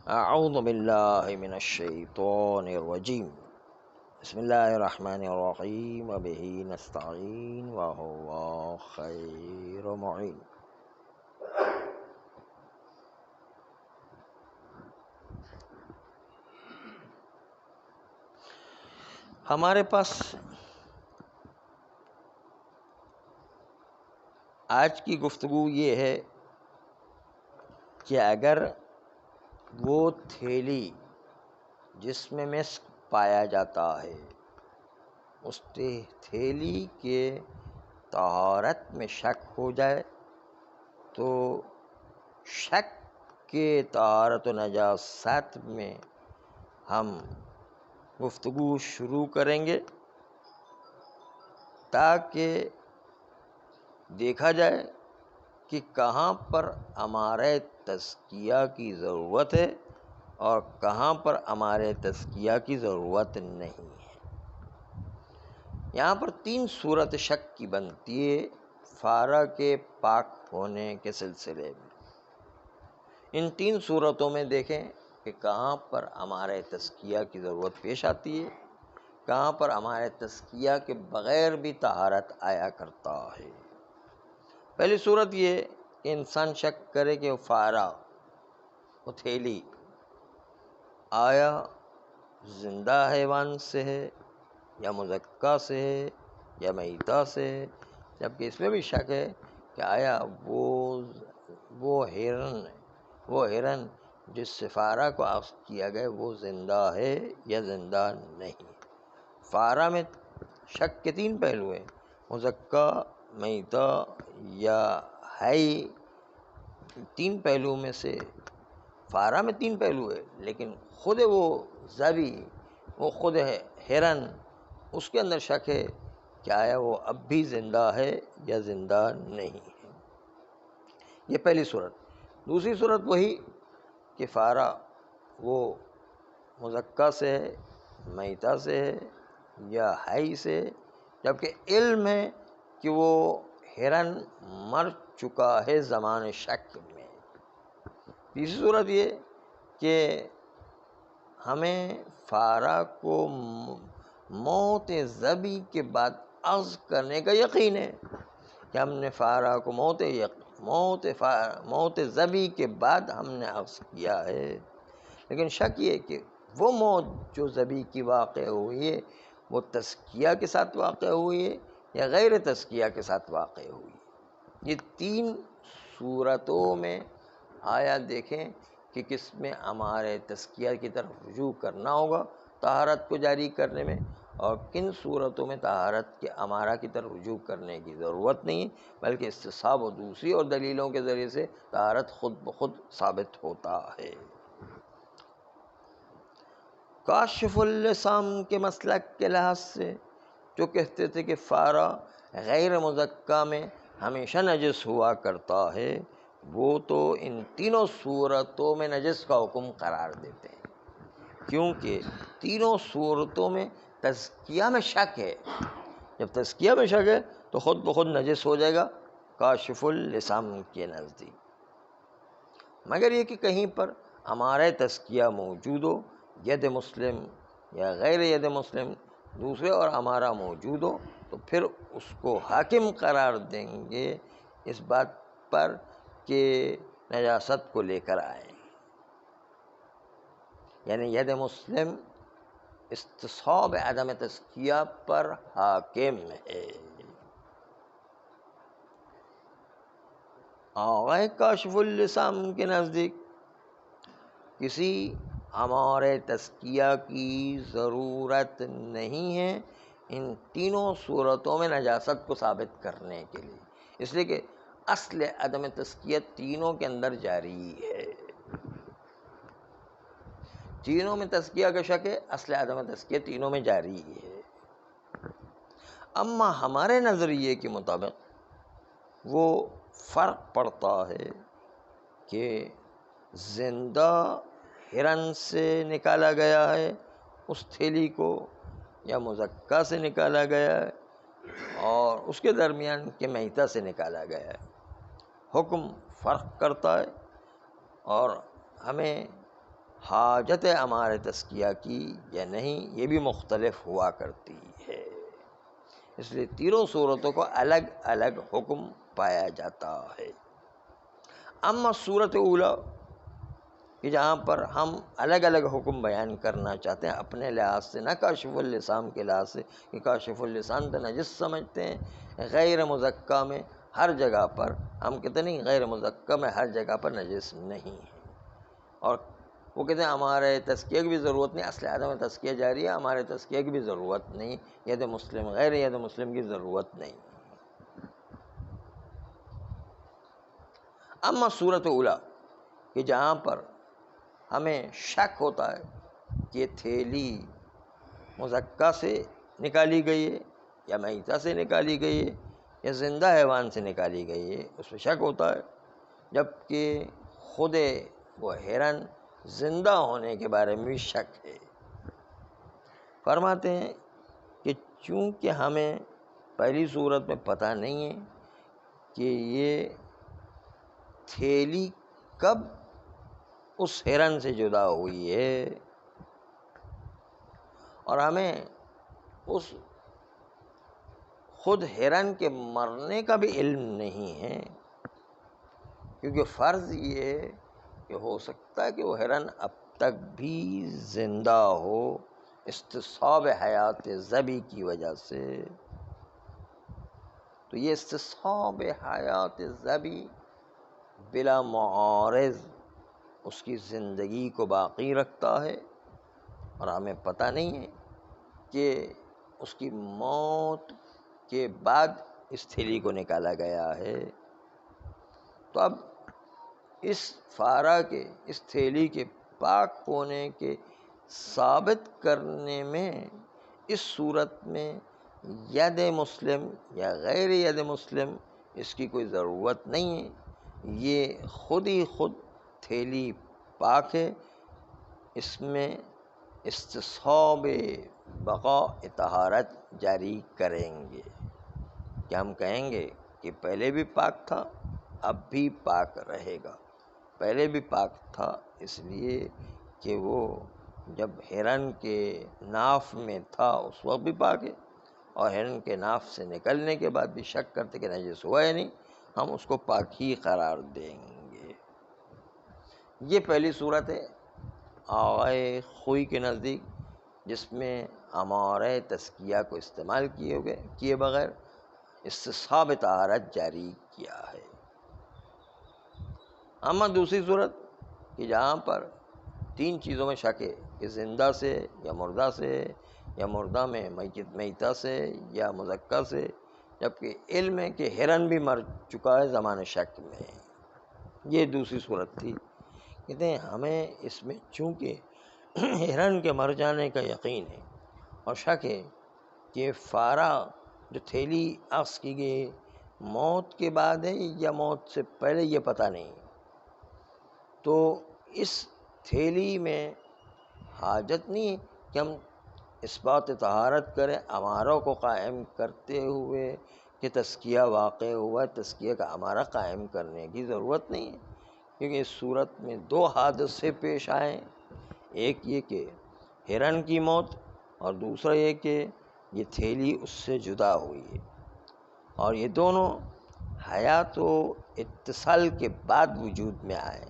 اعوذ باللہ من الشیطان الرجیم بسم اللہ الرحمن الرحیم وبہ نستعین وهو خیر معین۔ ہمارے پاس آج کی گفتگو یہ ہے کہ اگر وہ تھیلی جس میں مسک پایا جاتا ہے اس تھیلی کے طہارت میں شک ہو جائے تو شک کے طہارت و نجاست میں ہم گفتگو شروع کریں گے تاکہ دیکھا جائے کہ کہاں پر ہمارے تزکیہ کی ضرورت ہے اور کہاں پر ہمارے تزکیہ کی ضرورت نہیں ہے۔ یہاں پر 3 صورت شک کی بنتی ہے فارہ کے پاک ہونے کے سلسلے میں۔ ان 3 صورتوں میں دیکھیں کہ کہاں پر ہمارے تزکیہ کی ضرورت پیش آتی ہے، کہاں پر ہمارے تزکیہ کے بغیر بھی طہارت آیا کرتا ہے۔ پہلی صورت یہ کہ انسان شک کرے کہ وہ فارہ، وہ تھیلی آیا زندہ حیوان سے ہے یا مذکّی سے ہے یا میتہ سے ہے، جبکہ اس میں بھی شک ہے کہ آیا وہ ہرن جس سے فارہ کو اخذ کیا گیا وہ زندہ ہے یا زندہ نہیں۔ فارہ میں شک کے 3 پہلو ہیں، مذکّی، میتہ یا حی۔ 3 پہلو میں سے فارہ میں 3 پہلو ہے، لیکن خود وہ ذبی، وہ خود ہے ہرن، اس کے اندر شک ہے کہ آیا وہ اب بھی زندہ ہے یا زندہ نہیں ہے۔ یہ پہلی صورت۔ دوسری صورت وہی کہ فارہ وہ مذکّی سے ہے، میتہ سے ہے یا حی سے، جبکہ علم ہے کہ وہ ہرن مر چکا ہے زمان شک میں۔ تیسری صورت یہ کہ ہمیں فارہ کو موت ذبی کے بعد اخذ کرنے کا یقین ہے کہ ہم نے فارہ کو موت ذبی کے بعد ہم نے اخذ کیا ہے، لیکن شک یہ کہ وہ موت جو ذبی کی واقع ہوئی ہے وہ تزکیہ کے ساتھ واقع ہوئی ہے یا غیر تزکیہ کے ساتھ واقع ہوئی ہے۔ یہ 3 صورتوں میں آیا دیکھیں کہ کس میں ہمارے تزکیہ کی طرف رجوع کرنا ہوگا طہارت کو جاری کرنے میں، اور کن صورتوں میں طہارت کے امارہ کی طرف رجوع کرنے کی ضرورت نہیں، بلکہ استصحاب و دوسری اور دلیلوں کے ذریعے سے طہارت خود بخود ثابت ہوتا ہے۔ کاشف اللسام کے مسلک کے لحاظ سے جو کہتے تھے کہ فارہ غیر مزکّی میں ہمیشہ نجس ہوا کرتا ہے، وہ تو ان تینوں صورتوں میں نجس کا حکم قرار دیتے ہیں، کیونکہ تینوں صورتوں میں تزکیہ میں شک ہے۔ جب تزکیہ میں شک ہے تو خود بخود نجس ہو جائے گا کاشف اللسام کے نزدیک، مگر یہ کہ کہیں پر ہمارے تزکیہ موجود ہو، ید مسلم یا غیر ید مسلم دوسرے اور ہمارا موجود ہو، تو پھر اس کو حاکم قرار دیں گے اس بات پر کہ نجاست کو لے کر آئیں، یعنی ید مسلم استصحاب عدم تزکیہ پر حاکم ہے۔ آغائے کاشف اللسام کے نزدیک کسی ہمارے تزکیہ کی ضرورت نہیں ہے ان تینوں صورتوں میں نجاست کو ثابت کرنے کے لیے، اس لیے کہ اصل عدم تزکیہ تینوں کے اندر جاری ہے۔ تینوں میں تزکیہ کا شک ہے، اصل عدم تزکیہ تینوں میں جاری ہے۔ اما ہمارے نظریے کے مطابق وہ فرق پڑتا ہے کہ زندہ ہرن سے نکالا گیا ہے اس تھیلی کو یا مزکّی سے نکالا گیا ہے اور اس کے درمیان کے میتہ سے نکالا گیا ہے، حکم فرق کرتا ہے، اور ہمیں حاجت امار تزکیہ کی یا نہیں، یہ بھی مختلف ہوا کرتی ہے۔ اس لیے تینوں صورتوں کو الگ الگ حکم پایا جاتا ہے۔ اما صورت اولا، کہ جہاں پر ہم الگ الگ حکم بیان کرنا چاہتے ہیں اپنے لحاظ سے، نہ کاشف اللسان کے لحاظ سے، کہ کاشف اللسان تو نجس سمجھتے ہیں، غیر مزکہ میں ہر جگہ پر ہم کہتے نہیں، غیر مزکہ میں ہر جگہ پر نجس نہیں ہے، اور وہ کہتے ہیں ہمارے تزکیہ کی بھی ضرورت نہیں، اصل آدم میں تزکیہ جاری ہے، ہمارے تزکیہ کی بھی ضرورت نہیں، ید مسلم غیر ید مسلم کی ضرورت نہیں۔ اما صورت اولا، کہ جہاں پر ہمیں شک ہوتا ہے کہ یہ تھیلی مزکہ سے نکالی گئی ہے یا میتہ سے نکالی گئی ہے یا زندہ حیوان سے نکالی گئی ہے، اس میں شک ہوتا ہے، جبکہ خود وہ ہرن زندہ ہونے کے بارے میں بھی شک ہے۔ فرماتے ہیں کہ چونکہ ہمیں پہلی صورت میں پتہ نہیں ہے کہ یہ تھیلی کب اس ہرن سے جدا ہوئی ہے، اور ہمیں اس خود ہرن کے مرنے کا بھی علم نہیں ہے، کیونکہ فرض یہ ہے کہ ہو سکتا ہے کہ وہ ہرن اب تک بھی زندہ ہو استصحاب حیات ذبی کی وجہ سے۔ تو یہ استصحاب حیات ذبی بلا معارض اس کی زندگی کو باقی رکھتا ہے، اور ہمیں پتہ نہیں ہے کہ اس کی موت کے بعد اس تھیلی کو نکالا گیا ہے۔ تو اب اس فارا کے، اس تھیلی کے پاک ہونے کے ثابت کرنے میں اس صورت میں ید مسلم یا غیر ید مسلم اس کی کوئی ضرورت نہیں ہے، یہ خود ہی خود تھیلی پاک ہے، اس میں استصحاب بقاء طہارت جاری کریں گے، کہ ہم کہیں گے کہ پہلے بھی پاک تھا اب بھی پاک رہے گا۔ پہلے بھی پاک تھا اس لیے کہ وہ جب ہرن کے ناف میں تھا اس وقت بھی پاک ہے، اور ہرن کے ناف سے نکلنے کے بعد بھی شک کرتے کہ نجس ہوا ہے نہیں، ہم اس کو پاک ہی قرار دیں گے۔ یہ پہلی صورت ہے آغائے خوئی کے نزدیک، جس میں امارۂ تزکیہ کو استعمال کیے بغیر استصحاب طہارت جاری کیا ہے۔ اما دوسری صورت، کہ جہاں پر تین چیزوں میں شک ہے، کہ زندہ سے یا مردہ سے، یا مردہ میں میتہ سے یا مزکہ سے، جبکہ علم ہے کہ ہرن بھی مر چکا ہے زمان شک میں، یہ دوسری صورت تھی۔ کہتے ہیں ہمیں اس میں چونکہ ہرن کے مر جانے کا یقین ہے اور شک ہے کہ فارا جو تھیلی اخذ کی گئی موت کے بعد ہے یا موت سے پہلے، یہ پتہ نہیں، تو اس تھیلی میں حاجت نہیں کہ ہم اس بات طہارت کریں اماروں کو قائم کرتے ہوئے کہ تزکیہ واقع ہوا ہے، تزکیہ کا امارہ قائم کرنے کی ضرورت نہیں ہے، کیونکہ اس صورت میں دو حادثے پیش آئے، ایک یہ کہ ہرن کی موت، اور دوسرا یہ کہ یہ تھیلی اس سے جدا ہوئی ہے، اور یہ دونوں حیات و اتصال کے بعد وجود میں آئے،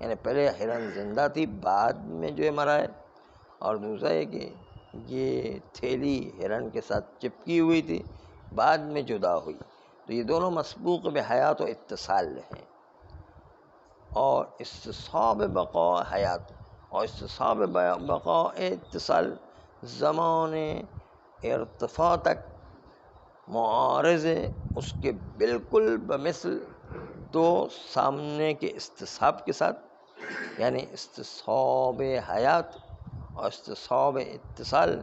یعنی پہلے ہرن زندہ تھی بعد میں جو ہے مرا ہے، اور دوسرا یہ کہ یہ تھیلی ہرن کے ساتھ چپکی ہوئی تھی بعد میں جدا ہوئی، تو یہ دونوں مسبوق بحیات و اتصال ہیں، اور استصحاب بقاء حیات اور استصحاب بقاء اتصال زمان ارتفاع تک معارض ہے، اس کے بالکل بمثل دو سامنے کے استصحاب کے ساتھ، یعنی استصحاب حیات اور استصحاب اتصال،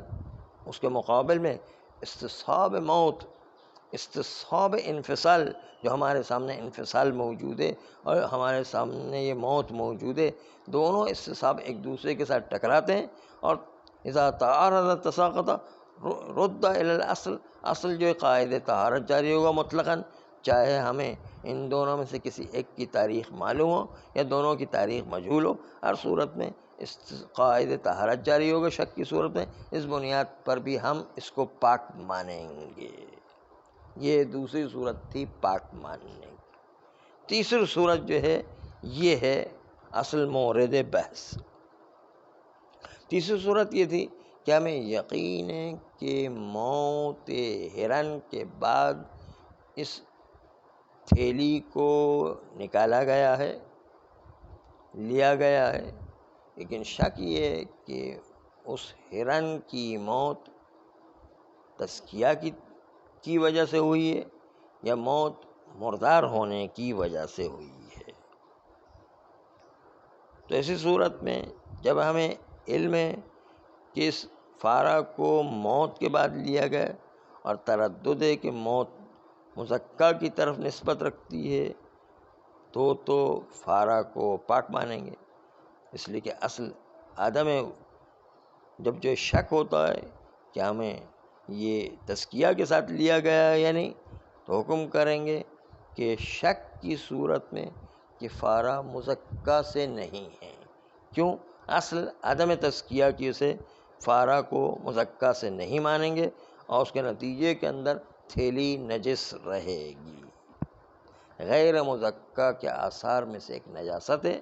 اس کے مقابل میں استصحاب موت، استصحاب انفصال، جو ہمارے سامنے انفصال موجود ہے اور ہمارے سامنے یہ موت موجود ہے، دونوں استصحاب ایک دوسرے کے ساتھ ٹکراتے ہیں، اور اذا تعارض تساقط رد الی الاصل، اصل جو قاعدہ طہارت جاری ہوگا مطلقاً، چاہے ہمیں ان دونوں میں سے کسی ایک کی تاریخ معلوم ہو یا دونوں کی تاریخ مجہول ہو، ہر صورت میں اس قاعد طہارت جاری ہوگا۔ شک کی صورت میں اس بنیاد پر بھی ہم اس کو پاک مانیں گے۔ یہ دوسری صورت تھی پاک ماننے کی۔ تیسری صورت جو ہے یہ ہے اصل مورد بحث۔ تیسری صورت یہ تھی کہ ہمیں یقین ہے کہ موت ہرن کے بعد اس تھیلی کو نکالا گیا ہے، لیا گیا ہے، لیکن شک یہ ہے کہ اس ہرن کی موت تزکیہ کی وجہ سے ہوئی ہے یا موت مردار ہونے کی وجہ سے ہوئی ہے۔ تو ایسی صورت میں جب ہمیں علم ہے کہ اس فارہ کو موت کے بعد لیا گیا اور تردد ہے کہ موت مزکہ کی طرف نسبت رکھتی ہے، تو فارہ کو پاک مانیں گے، اس لیے کہ اصل عدم ہے۔ جب جو شک ہوتا ہے کہ ہمیں یہ تزکیہ کے ساتھ لیا گیا ہے یا نہیں، تو حکم کریں گے کہ شک کی صورت میں کہ فارہ مزکہ سے نہیں ہے۔ کیوں؟ اصل عدم تزکیہ کی سے فارہ کو مزکہ سے نہیں مانیں گے اور اس کے نتیجے کے اندر تھیلی نجس رہے گی۔ غیر مزکہ کے آثار میں سے ایک نجاست ہے،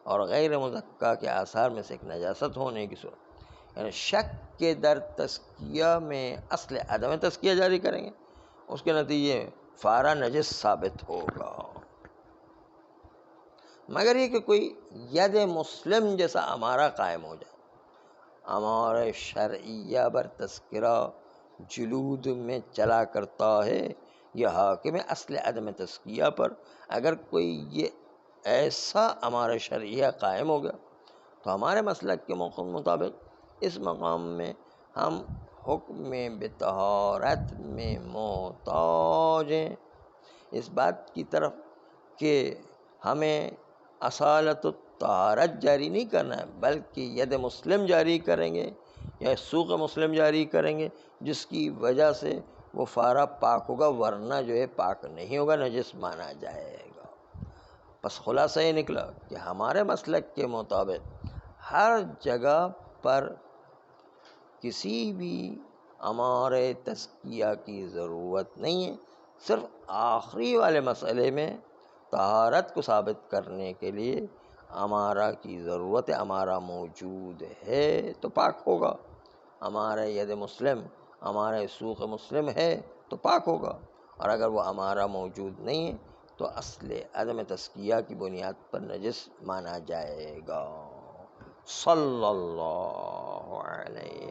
اور غیر مزکہ کے آثار میں سے ایک نجاست ہونے کی صورت، یعنی شک کے در تزکیہ میں اصل عدم تزکیہ جاری کریں گے، اس کے نتیجے میں فارہ نجس ثابت ہوگا۔ مگر یہ کہ کوئی ید مسلم جیسا امارہ قائم ہو جائے، امارہ شرعیہ بر تذکرہ جلود میں چلا کرتا ہے، یہ حاکم اصل عدم تزکیہ پر اگر کوئی یہ ایسا امارہ شرعیہ قائم ہو گیا، تو ہمارے مسلک کے مطابق اس مقام میں ہم حکم بطہارت میں محتاج ہیں اس بات کی طرف کہ ہمیں اصالت الطہارت جاری نہیں کرنا ہے، بلکہ ید مسلم جاری کریں گے یا سوق مسلم جاری کریں گے، جس کی وجہ سے وہ فارہ پاک ہوگا، ورنہ جو ہے پاک نہیں ہوگا، نجس مانا جائے گا۔ بس خلاصہ یہ نکلا کہ ہمارے مسلک کے مطابق ہر جگہ پر کسی بھی امارے تزکیہ کی ضرورت نہیں ہے، صرف آخری والے مسئلے میں طہارت کو ثابت کرنے کے لیے امارہ کی ضرورت ہے۔ امارہ موجود ہے تو پاک ہوگا، امارہ ید مسلم، امارہ سوق مسلم ہے تو پاک ہوگا، اور اگر وہ امارہ موجود نہیں ہے تو اصل عدم تزکیہ کی بنیاد پر نجس مانا جائے گا۔ صلی اللہ علیہ